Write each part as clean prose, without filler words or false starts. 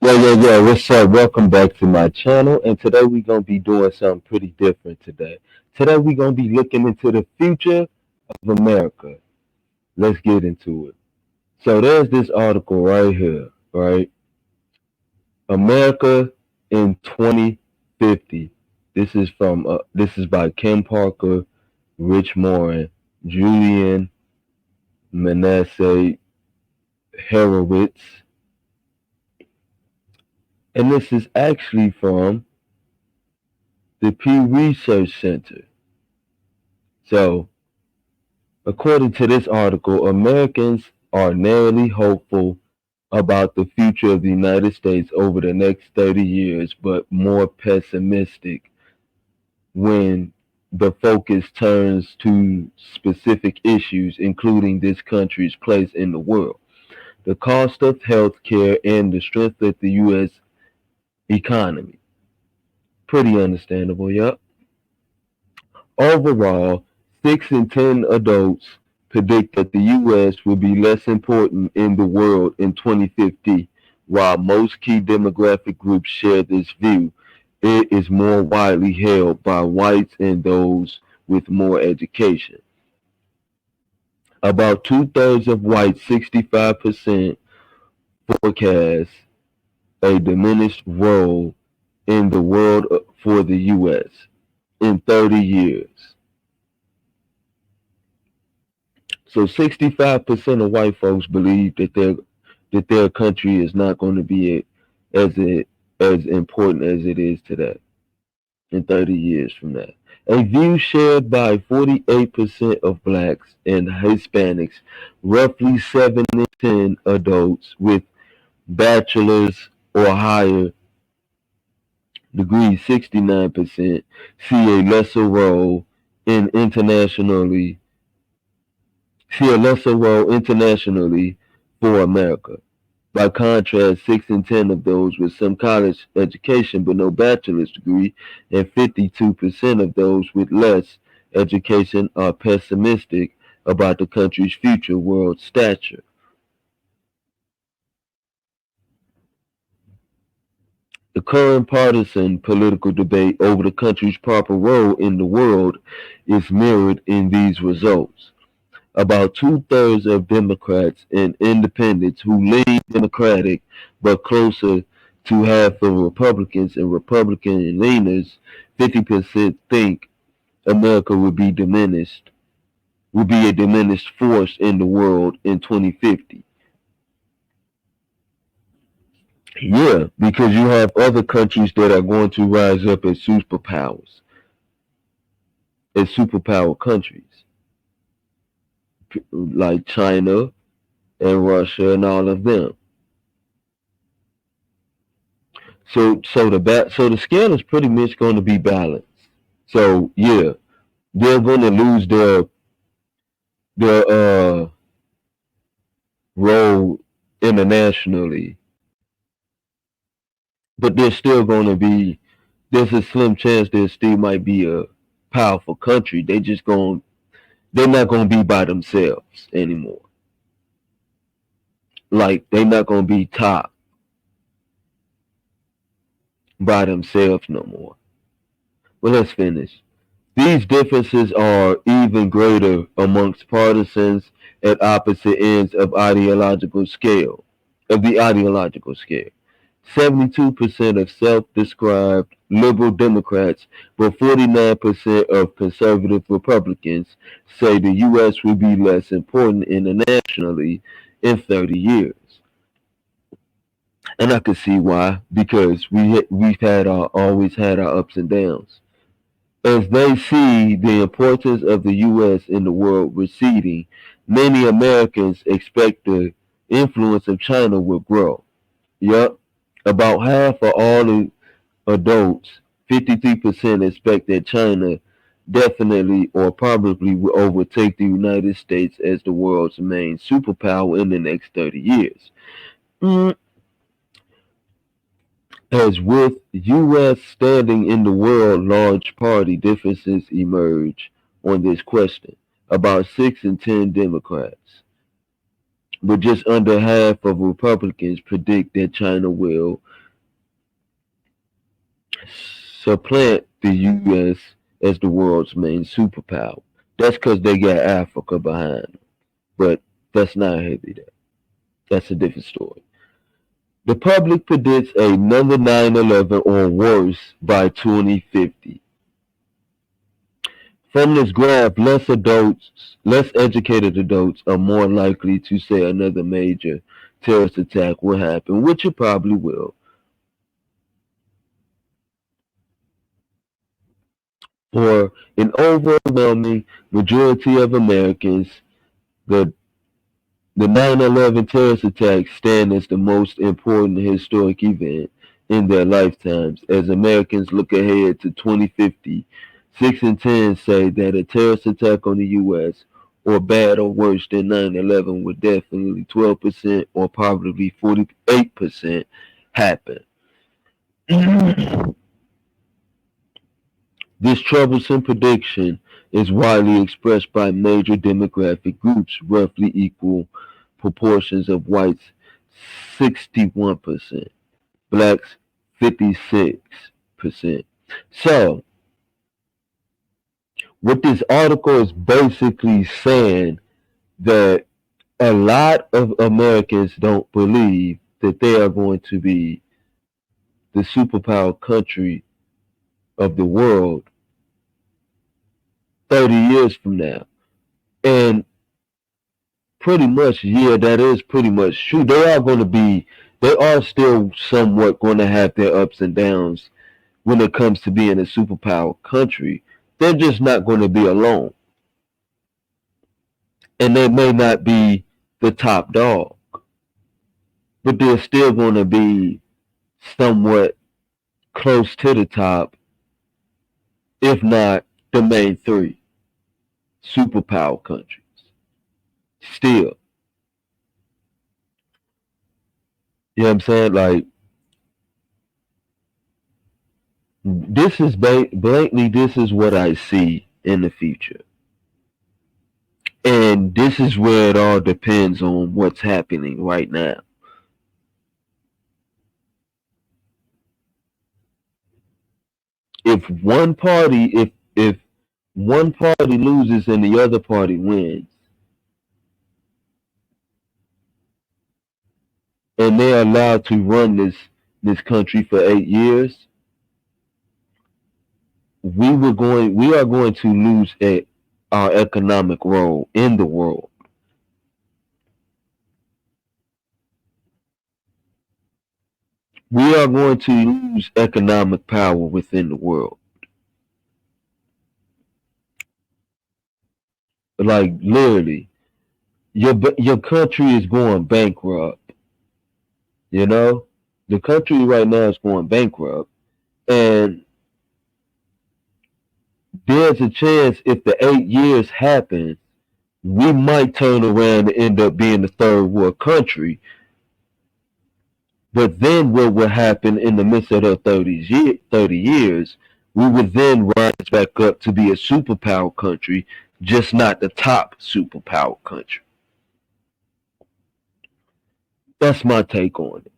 Yo, what's up? Welcome back to my channel. And today we're going to be doing something pretty different today. Today we're going to be looking into the future of America. Let's get into it. So there's this article right here, right? America in 2050. This is by Kim Parker, Rich Morin, Julian Manasseh Horowitz, and this is actually from the Pew Research Center. So according to this article, Americans are narrowly hopeful about the future of the United States over the next 30 years, but more pessimistic when the focus turns to specific issues, including this country's place in the world, the cost of health care, and the strength of the U.S. economy. Pretty understandable, yep. Overall, 6 in 10 adults predict that the U.S. will be less important in the world in 2050. While most key demographic groups share this view, it is more widely held by whites and those with more education. About two-thirds of whites, 65%, forecast a diminished role in the world for the U.S. in 30 years. So 65% of white folks believe that their country is not going to be as as important as it is today in 30 years from now. A view shared by 48% of blacks and Hispanics, roughly 7 in 10 adults with bachelor's or higher degrees, 69%, see a lesser role in internationally see a lesser role internationally for America. By contrast, 6 in 10 of those with some college education but no bachelor's degree, and 52% of those with less education are pessimistic about the country's future world stature. The current partisan political debate over the country's proper role in the world is mirrored in these results. About two-thirds of Democrats and independents who lean Democratic, but closer to half of Republicans and Republican leaners, 50% think America will be a diminished force in the world in 2050. Yeah, because you have other countries that are going to rise up as superpower countries, like China and Russia and all of them. So the scale is pretty much going to be balanced. So yeah, they're going to lose their role internationally, but there's a slim chance there still might be a powerful country. They're not going to be by themselves anymore. Like they're not going to be top by themselves no more. But let's finish. These differences are even greater amongst partisans at opposite ends of the ideological scale. 72% of self-described liberal Democrats, but 49% of conservative Republicans say the U.S. will be less important internationally in 30 years. And I can see why, because always had our ups and downs. As they see the importance of the U.S. in the world receding, many Americans expect the influence of China will grow. Yup, about half of all the adults, 53%, expect that China definitely or probably will overtake the United States as the world's main superpower in the next 30 years. Mm, As with U.S. standing in the world, large party differences emerge on this question. About 6 in 10 Democrats, but just under half of Republicans predict that China will supplant the U.S. as the world's main superpower. That's because they got Africa behind them. But that's not heavy there. That's a different story. The public predicts another 9/11 or worse by 2050. From this graph, less educated adults are more likely to say another major terrorist attack will happen, which it probably will. For an overwhelming majority of Americans, the the 9/11 terrorist attacks stand as the most important historic event in their lifetimes. As Americans look ahead to 2050, 6 in 10 say that a terrorist attack on the U.S. or bad or worse than 9/11 would definitely 12% or probably 48% happen. This troublesome prediction is widely expressed by major demographic groups, roughly equal proportions of whites 61%, blacks 56%. So, what this article is basically saying that a lot of Americans don't believe that they are going to be the superpower country of the world 30 years from now. And pretty much, yeah, that is pretty much true. They are still somewhat going to have their ups and downs when it comes to being a superpower country. They're just not going to be alone. And they may not be the top dog, but they're still going to be somewhat close to the top, if not the main three superpower countries. Still, you know what I'm saying? Like, this is blatantly, this is what I see in the future. And this is where it all depends on what's happening right now. If one party, if one party loses and the other party wins, and they're allowed to run this country for 8 years, we are going to lose our economic role in the world. We are going to lose economic power within the world. Like literally, your country is going bankrupt. You know, the country right now is going bankrupt, and there's a chance if the 8 years happen, we might turn around and end up being a third world country. But then what will happen in the midst of those 30 years, we would then rise back up to be a superpower country, just not the top superpower country. That's my take on it.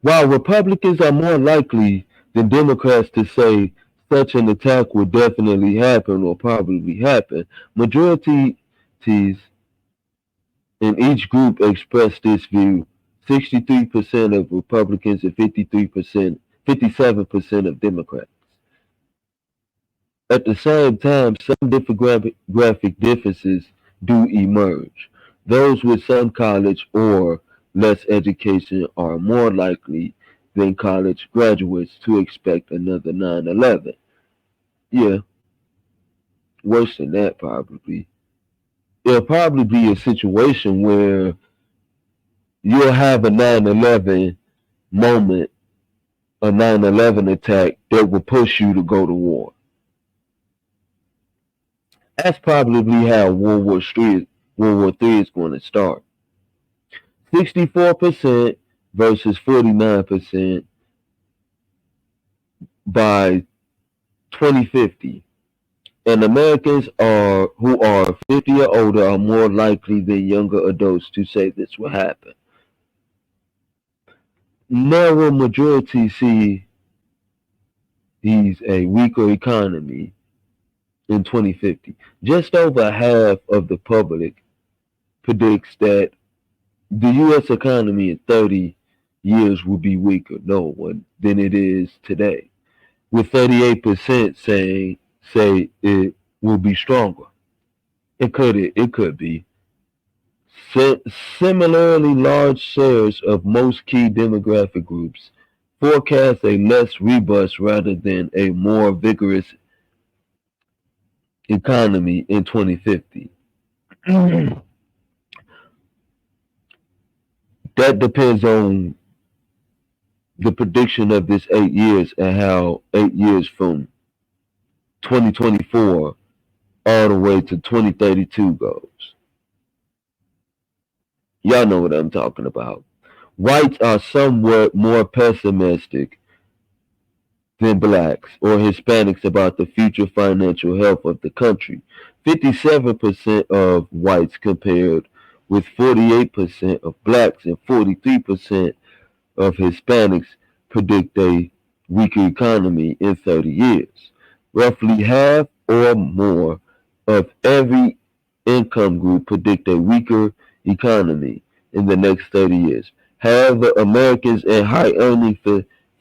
While Republicans are more likely than Democrats to say such an attack will definitely happen or probably happen, majorities in each group express this view. 63% of Republicans and 57% of Democrats. At the same time, some demographic differences do emerge. Those with some college or less education are more likely than college graduates to expect another 9/11. Yeah, worse than that, probably. It'll probably be a situation where you'll have a 9/11 moment, a 9/11 attack that will push you to go to war. That's probably how World War III is going to start. 64% versus 49% by 2050. And Americans are who are 50 or older are more likely than younger adults to say this will happen. Narrow majority see these a weaker economy in 2050. Just over half of the public predicts that the U.S. economy in 30 years will be weaker, no one, than it is today, with 38% saying say it will be stronger. It could be. Si- Similarly, large shares of most key demographic groups forecast a less robust rather than a more vigorous economy in 2050. That depends on the prediction of this 8 years and how 8 years from 2024 all the way to 2032 goes. Y'all know what I'm talking about. Whites are somewhat more pessimistic than blacks or Hispanics about the future financial health of the country. 57% of whites compared with 48% of blacks and 43% of Hispanics predict a weaker economy in 30 years. Roughly half or more of every income group predict a weaker economy in the next 30 years. However, Americans in high earning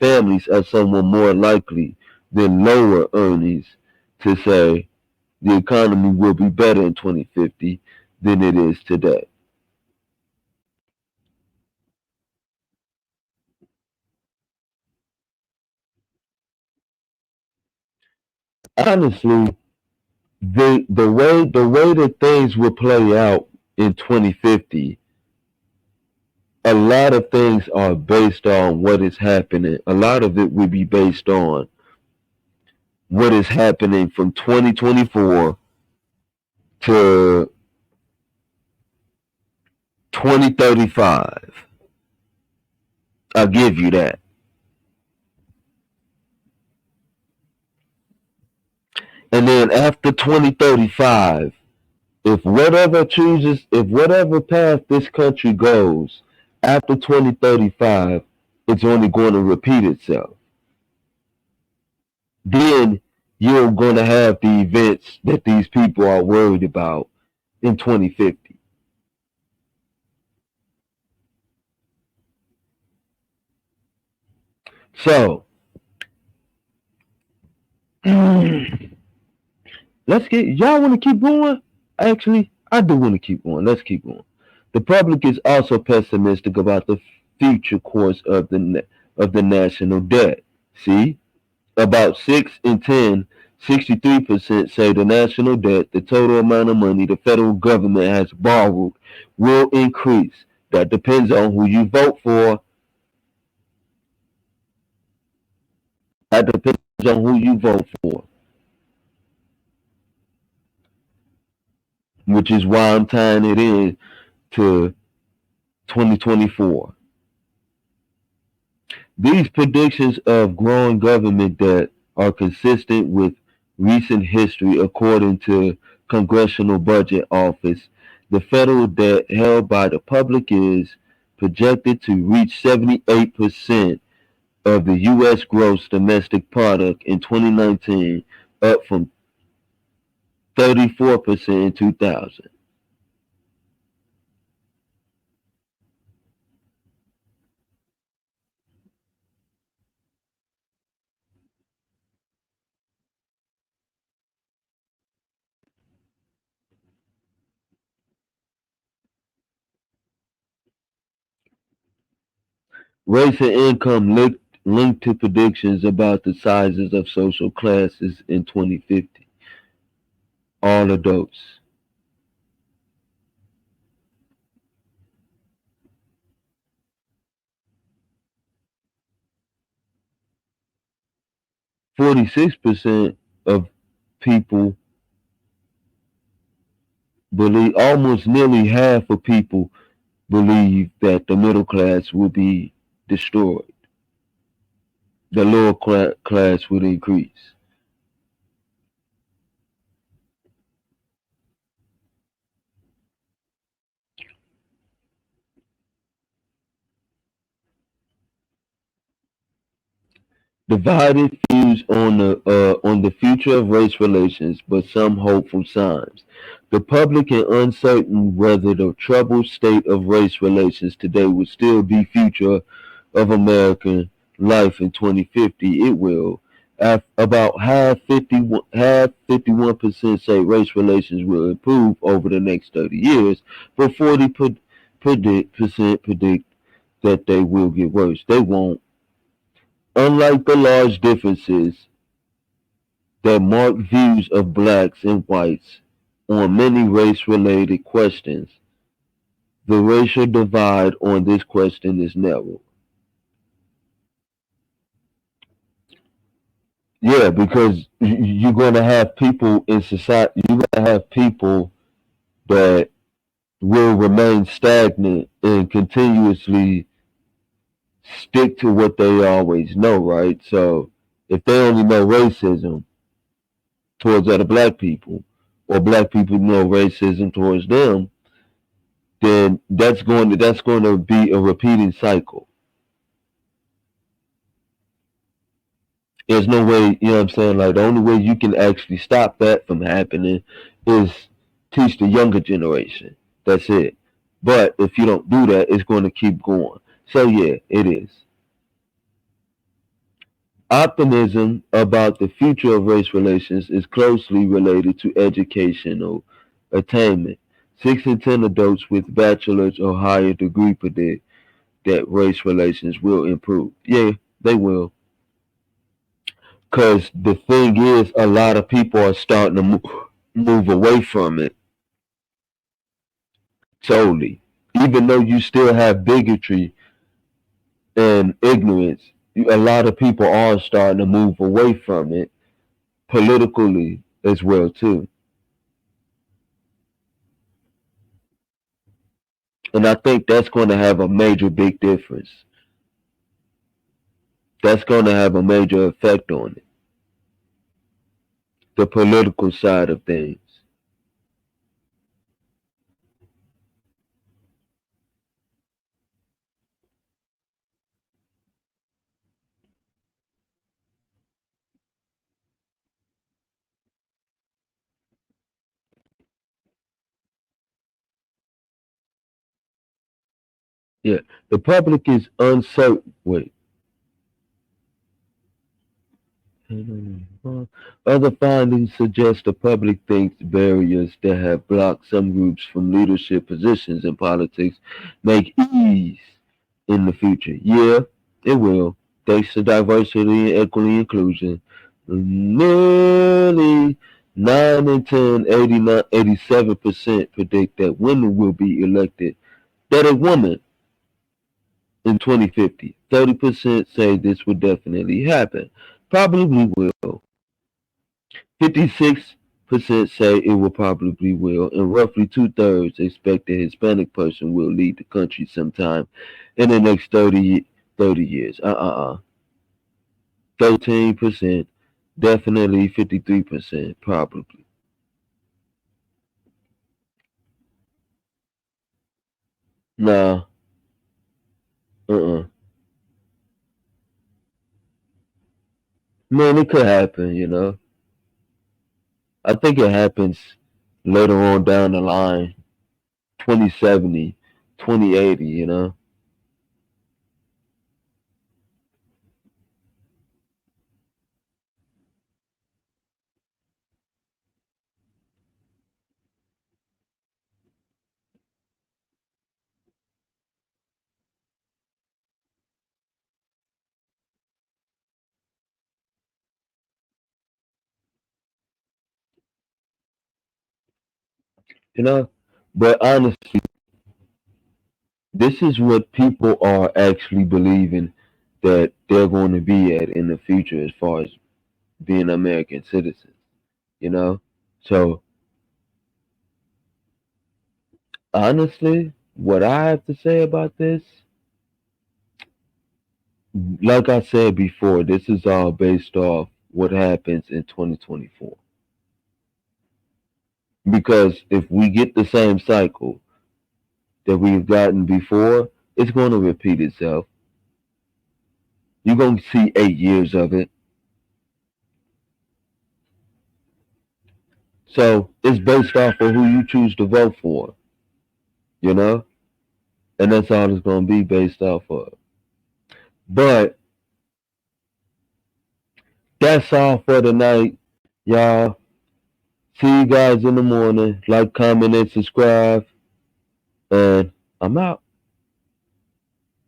families are somewhat more likely than lower earnings to say the economy will be better in 2050 than it is today. Honestly, the way that things will play out in 2050, a lot of things are based on what is happening. A lot of it will be based on what is happening from 2024 to 2035. I'll give you that. And then after 2035, if whatever path this country goes after 2035, it's only going to repeat itself. Then you're going to have the events that these people are worried about in 2050. So, let's get, y'all want to keep going? Actually, I do want to keep going. Let's keep going. The public is also pessimistic about the future course of the national debt. See, about 6 in 10, 63% say the national debt, the total amount of money the federal government has borrowed, will increase. That depends on who you vote for. That depends on who you vote for, which is why I'm tying it in to 2024. These predictions of growing government debt are consistent with recent history according to Congressional Budget Office. The federal debt held by the public is projected to reach 78% of the U.S. gross domestic product in 2019, up from 34% in 2000. Race and income linked to predictions about the sizes of social classes in 2050. All adults. 46% of people believe, almost nearly half of people believe that the middle class will be destroyed. The lower class would increase. Divided views on the future of race relations, but some hopeful signs. The public is uncertain whether the troubled state of race relations today will still be future of American life in 2050. It will. About half 51% say race relations will improve over the next 30 years, but 40% predict that they will get worse. They won't. Unlike the large differences that mark views of blacks and whites on many race-related questions, the racial divide on this question is narrow. Yeah, because you're going to have people in society, you're going to have people that will remain stagnant and continuously stick to what they always know, right? So if they only know racism towards other black people, or black people know racism towards them, then that's going to be a repeating cycle. There's no way, you know what I'm saying? Like the only way you can actually stop that from happening is teach the younger generation. That's it. But if you don't do that, it's going to keep going. So yeah, it is. Optimism about the future of race relations is closely related to educational attainment. 6 in 10 adults with bachelor's or higher degree predict that race relations will improve. Yeah, they will. Because the thing is, a lot of people are starting to move away from it solely. Even though you still have bigotry and ignorance, a lot of people are starting to move away from it politically as well too. And I think that's going to have a major big difference. That's going to have a major effect on it, the political side of things. Yeah, the public is uncertain. Wait. Other findings suggest the public thinks barriers that have blocked some groups from leadership positions in politics make ease in the future. Yeah, it will. Thanks to diversity and equity inclusion, nearly 9 in 10, 89, 87% predict that women will be elected. That a woman in 2050. 30% say this will definitely happen. Probably will. 56% say it will probably will, and roughly two-thirds expect a Hispanic person will lead the country sometime in the next 30 years. 13%, definitely 53%, probably. Nah, uh-uh. Man, it could happen, you know. I think it happens later on down the line, 2070, 2080, you know. You know, but honestly, this is what people are actually believing that they're going to be at in the future as far as being American citizens, you know? So, honestly, what I have to say about this, like I said before, this is all based off what happens in 2024. Because if we get the same cycle that we've gotten before, it's going to repeat itself. You're going to see 8 years of it. So it's based off of who you choose to vote for, you know? And that's all it's going to be based off of. But that's all for tonight, y'all. See you guys in the morning. Like, comment, and subscribe. And I'm out.